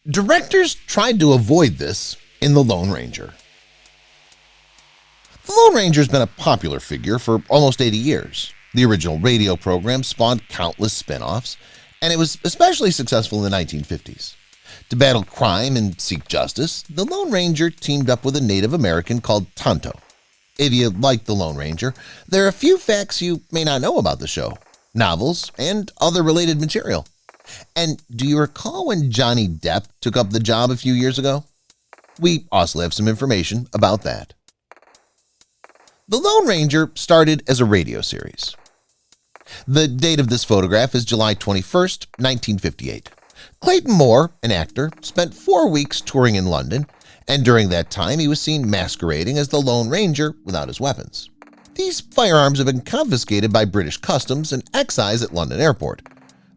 Directors tried to avoid this in The Lone Ranger. The Lone Ranger has been a popular figure for almost 80 years. The original radio program spawned countless spin-offs, and it was especially successful in the 1950s. To battle crime and seek justice, the Lone Ranger teamed up with a Native American called Tonto. If you like the Lone Ranger, there are a few facts you may not know about the show, novels, and other related material. And do you recall when Johnny Depp took up the job a few years ago? We also have some information about that. The Lone Ranger started as a radio series. The date of this photograph is July 21st, 1958. Clayton Moore, an actor, spent 4 weeks touring in London, and during that time he was seen masquerading as the Lone Ranger without his weapons. These firearms have been confiscated by British Customs and excise at London Airport.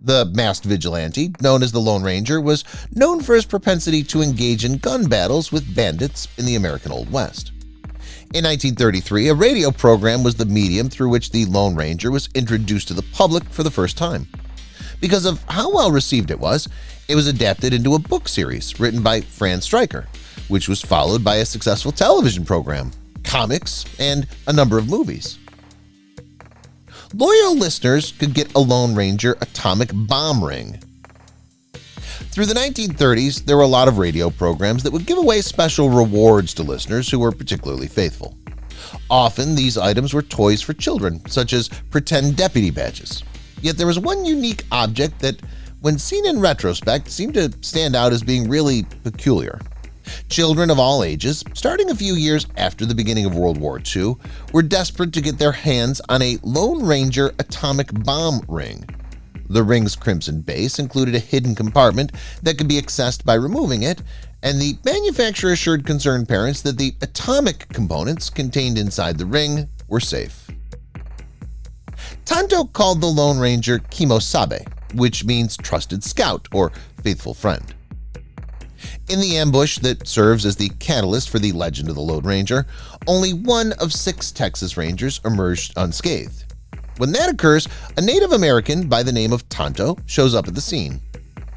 The masked vigilante, known as the Lone Ranger, was known for his propensity to engage in gun battles with bandits in the American Old West. In 1933, a radio program was the medium through which the Lone Ranger was introduced to the public for the first time. Because of how well received it was adapted into a book series written by Fran Stryker, which was followed by a successful television program, comics, and a number of movies. Loyal listeners could get a Lone Ranger atomic bomb ring. Through the 1930s, there were a lot of radio programs that would give away special rewards to listeners who were particularly faithful. Often, these items were toys for children, such as pretend deputy badges. Yet there was one unique object that, when seen in retrospect, seemed to stand out as being really peculiar. Children of all ages, starting a few years after the beginning of World War II, were desperate to get their hands on a Lone Ranger atomic bomb ring. The ring's crimson base included a hidden compartment that could be accessed by removing it, and the manufacturer assured concerned parents that the atomic components contained inside the ring were safe. Tonto called the Lone Ranger Kimosabe, which means trusted scout or faithful friend. In the ambush that serves as the catalyst for the legend of the Lone Ranger, only one of 6 Texas Rangers emerged unscathed. When that occurs, a Native American by the name of Tonto shows up at the scene.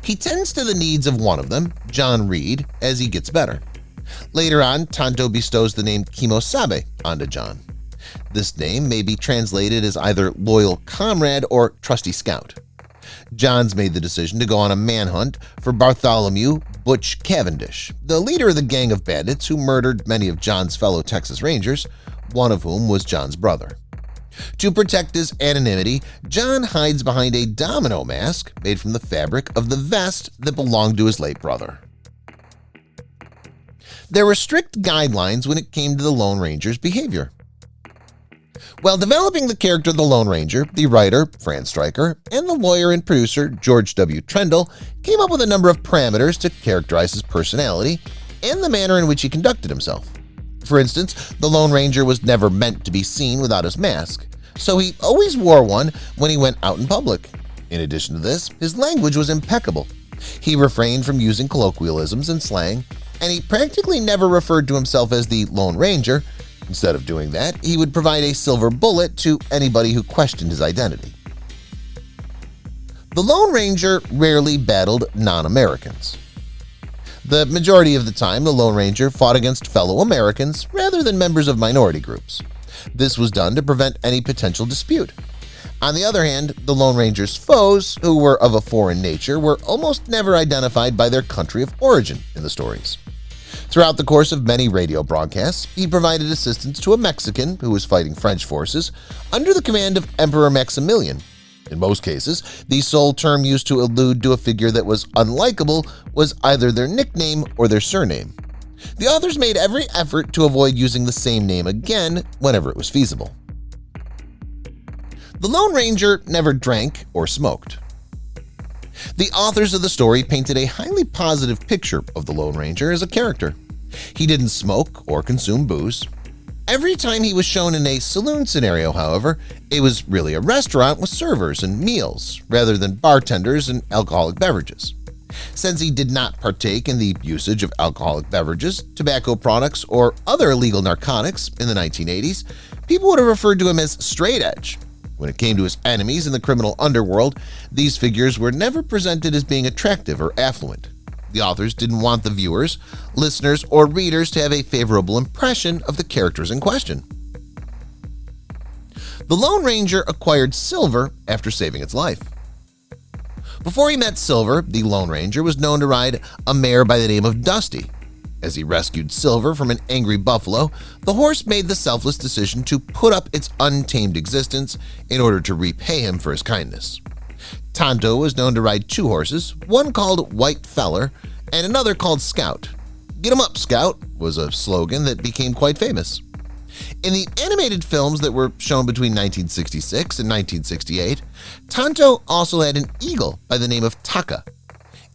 He tends to the needs of one of them, John Reed, as he gets better. Later on, Tonto bestows the name Kimosabe onto John. This name may be translated as either loyal comrade or trusty scout. John's made the decision to go on a manhunt for Bartholomew Butch Cavendish, the leader of the gang of bandits who murdered many of John's fellow Texas Rangers, one of whom was John's brother. To protect his anonymity, John hides behind a domino mask made from the fabric of the vest that belonged to his late brother. There were strict guidelines when it came to the Lone Ranger's behavior. While developing the character of the Lone Ranger, the writer, Fran Stryker, and the lawyer and producer, George W. Trendle, came up with a number of parameters to characterize his personality and the manner in which he conducted himself. For instance, the Lone Ranger was never meant to be seen without his mask, so he always wore one when he went out in public. In addition to this, his language was impeccable. He refrained from using colloquialisms and slang, and he practically never referred to himself as the Lone Ranger. Instead of doing that, he would provide a silver bullet to anybody who questioned his identity. The Lone Ranger rarely battled non-Americans. The majority of the time, the Lone Ranger fought against fellow Americans rather than members of minority groups. This was done to prevent any potential dispute. On the other hand, the Lone Ranger's foes, who were of a foreign nature, were almost never identified by their country of origin in the stories. Throughout the course of many radio broadcasts, he provided assistance to a Mexican who was fighting French forces under the command of Emperor Maximilian. In most cases, the sole term used to allude to a figure that was unlikable was either their nickname or their surname. The authors made every effort to avoid using the same name again whenever it was feasible. The Lone Ranger never drank or smoked. The authors of the story painted a highly positive picture of the Lone Ranger as a character. He didn't smoke or consume booze. Every time he was shown in a saloon scenario, however, it was really a restaurant with servers and meals, rather than bartenders and alcoholic beverages. Since he did not partake in the usage of alcoholic beverages, tobacco products, or other illegal narcotics in the 1980s, people would have referred to him as straight edge. When it came to his enemies in the criminal underworld, these figures were never presented as being attractive or affluent. The authors didn't want the viewers, listeners, or readers to have a favorable impression of the characters in question. The Lone Ranger acquired Silver after saving its life. Before he met Silver, the Lone Ranger was known to ride a mare by the name of Dusty. As he rescued Silver from an angry buffalo, the horse made the selfless decision to put up its untamed existence in order to repay him for his kindness. Tonto was known to ride two horses, one called White Feller and another called Scout. "Get 'em up, Scout" was a slogan that became quite famous. In the animated films that were shown between 1966 and 1968, Tonto also had an eagle by the name of Taka.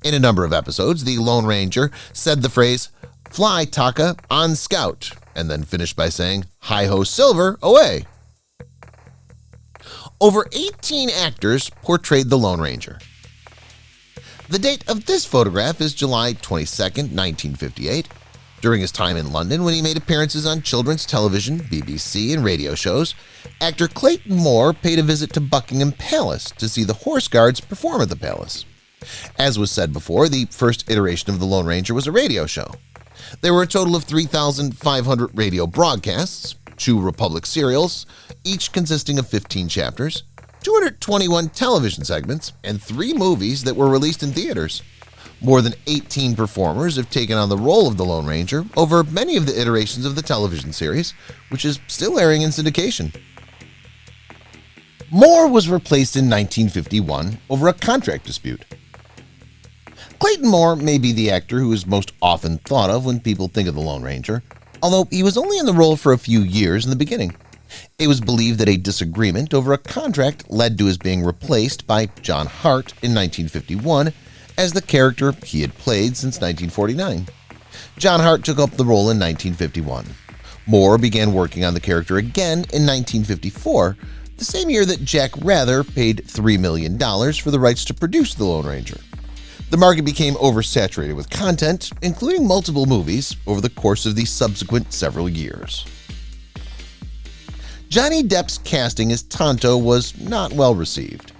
In a number of episodes, the Lone Ranger said the phrase, "Fly, Taka, on Scout," and then finished by saying, "Hi-ho, Silver, away." Over 18 actors portrayed the Lone Ranger. The date of this photograph is July 22, 1958. During his time in London, when he made appearances on children's television, BBC, and radio shows, actor Clayton Moore paid a visit to Buckingham Palace to see the Horse Guards perform at the palace. As was said before, the first iteration of the Lone Ranger was a radio show. There were a total of 3,500 radio broadcasts, 2 Republic serials, each consisting of 15 chapters, 221 television segments, and 3 movies that were released in theaters. More than 18 performers have taken on the role of the Lone Ranger over many of the iterations of the television series, which is still airing in syndication. Moore was replaced in 1951 over a contract dispute. Clayton Moore may be the actor who is most often thought of when people think of the Lone Ranger, although he was only in the role for a few years in the beginning. It was believed that a disagreement over a contract led to his being replaced by John Hart in 1951 as the character he had played since 1949. John Hart took up the role in 1951. Moore began working on the character again in 1954, the same year that Jack Rather paid $3 million for the rights to produce the Lone Ranger. The market became oversaturated with content, including multiple movies, over the course of the subsequent several years. Johnny Depp's casting as Tonto was not well received.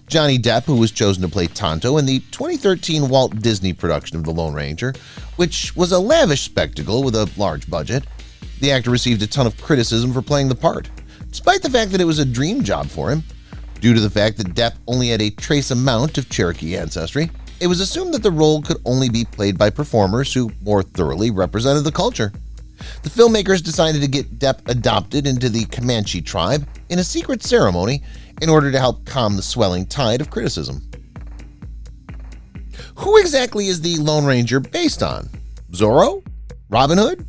Johnny Depp, who was chosen to play Tonto in the 2013 Walt Disney production of The Lone Ranger, which was a lavish spectacle with a large budget, the actor received a ton of criticism for playing the part, despite the fact that it was a dream job for him. Due to the fact that Depp only had a trace amount of Cherokee ancestry, it was assumed that the role could only be played by performers who more thoroughly represented the culture. The filmmakers decided to get Depp adopted into the Comanche tribe in a secret ceremony in order to help calm the swelling tide of criticism. Who exactly is the Lone Ranger based on? Zorro? Robin Hood?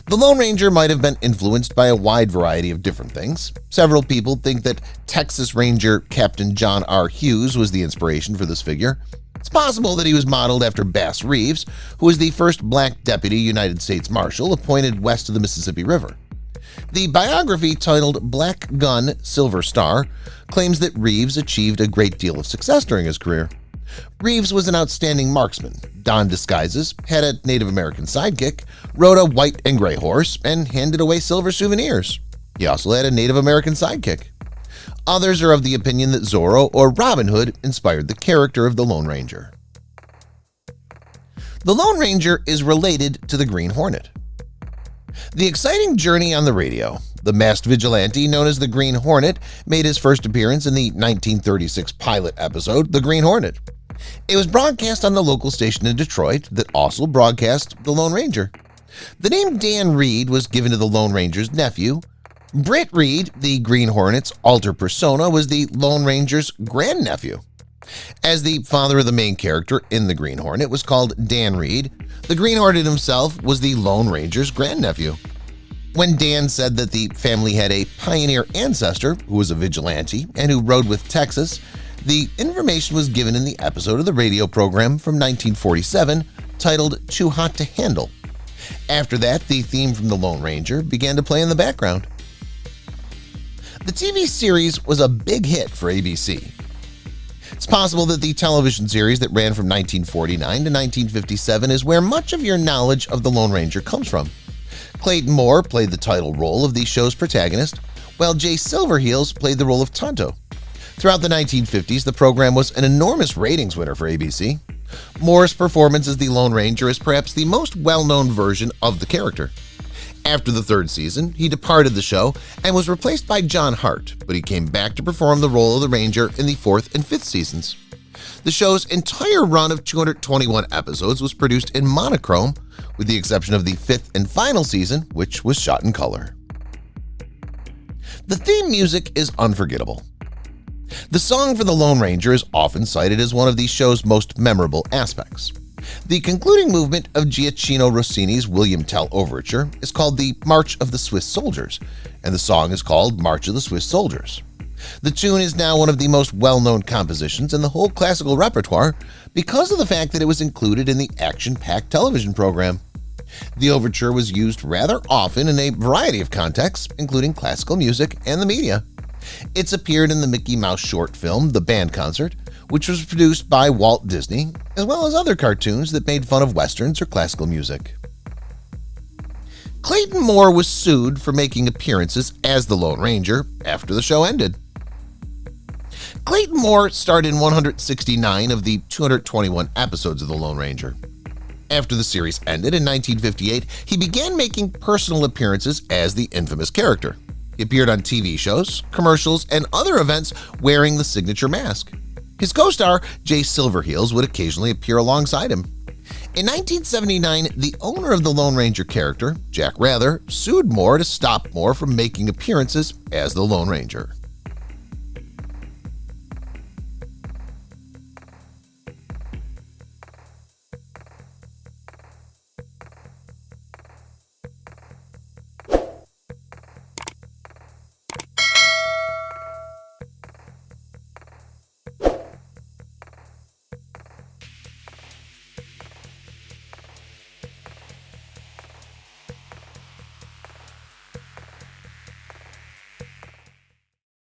The Lone Ranger might have been influenced by a wide variety of different things. Several people think that Texas Ranger Captain John R. Hughes was the inspiration for this figure. It's possible that he was modeled after Bass Reeves, who was the first black deputy United States Marshal appointed west of the Mississippi River. The biography titled Black Gun, Silver Star claims that Reeves achieved a great deal of success during his career. Reeves was an outstanding marksman, donned disguises, had a Native American sidekick, rode a white and gray horse, and handed away silver souvenirs. He also had a Native American sidekick. Others are of the opinion that Zorro or Robin Hood inspired the character of the Lone Ranger. The Lone Ranger is related to the Green Hornet. The exciting journey on the radio. The masked vigilante known as the Green Hornet made his first appearance in the 1936 pilot episode, The Green Hornet. It was broadcast on the local station in Detroit that also broadcast The Lone Ranger. The name Dan Reed was given to the Lone Ranger's nephew. Britt Reed, the Green Hornet's alter persona, was the Lone Ranger's grandnephew. As the father of the main character in The Green Hornet was called Dan Reed, the Green Hornet himself was the Lone Ranger's grandnephew. When Dan said that the family had a pioneer ancestor who was a vigilante and who rode with Texas, the information was given in the episode of the radio program from 1947 titled Too Hot to Handle. After that, the theme from The Lone Ranger began to play in the background. The TV series was a big hit for ABC. It's possible that the television series that ran from 1949 to 1957 is where much of your knowledge of the Lone Ranger comes from. Clayton Moore played the title role of the show's protagonist, while Jay Silverheels played the role of Tonto. Throughout the 1950s, the program was an enormous ratings winner for ABC. Moore's performance as the Lone Ranger is perhaps the most well-known version of the character. After the third season, he departed the show and was replaced by John Hart, but he came back to perform the role of the Ranger in the fourth and fifth seasons. The show's entire run of 221 episodes was produced in monochrome, with the exception of the fifth and final season, which was shot in color. The theme music is unforgettable. The song for the Lone Ranger is often cited as one of the show's most memorable aspects. The concluding movement of Gioacchino Rossini's William Tell Overture is called the March of the Swiss Soldiers, and the song is called March of the Swiss Soldiers. The tune is now one of the most well-known compositions in the whole classical repertoire because of the fact that it was included in the action-packed television program. The overture was used rather often in a variety of contexts, including classical music and the media. It's appeared in the Mickey Mouse short film The Band Concert, which was produced by Walt Disney, as well as other cartoons that made fun of westerns or classical music. Clayton Moore was sued for making appearances as the Lone Ranger after the show ended. Clayton Moore starred in 169 of the 221 episodes of The Lone Ranger. After the series ended in 1958, he began making personal appearances as the infamous character. He appeared on TV shows, commercials, and other events wearing the signature mask. His co-star, Jay Silverheels, would occasionally appear alongside him. In 1979, the owner of the Lone Ranger character, Jack Rather, sued Moore to stop Moore from making appearances as the Lone Ranger.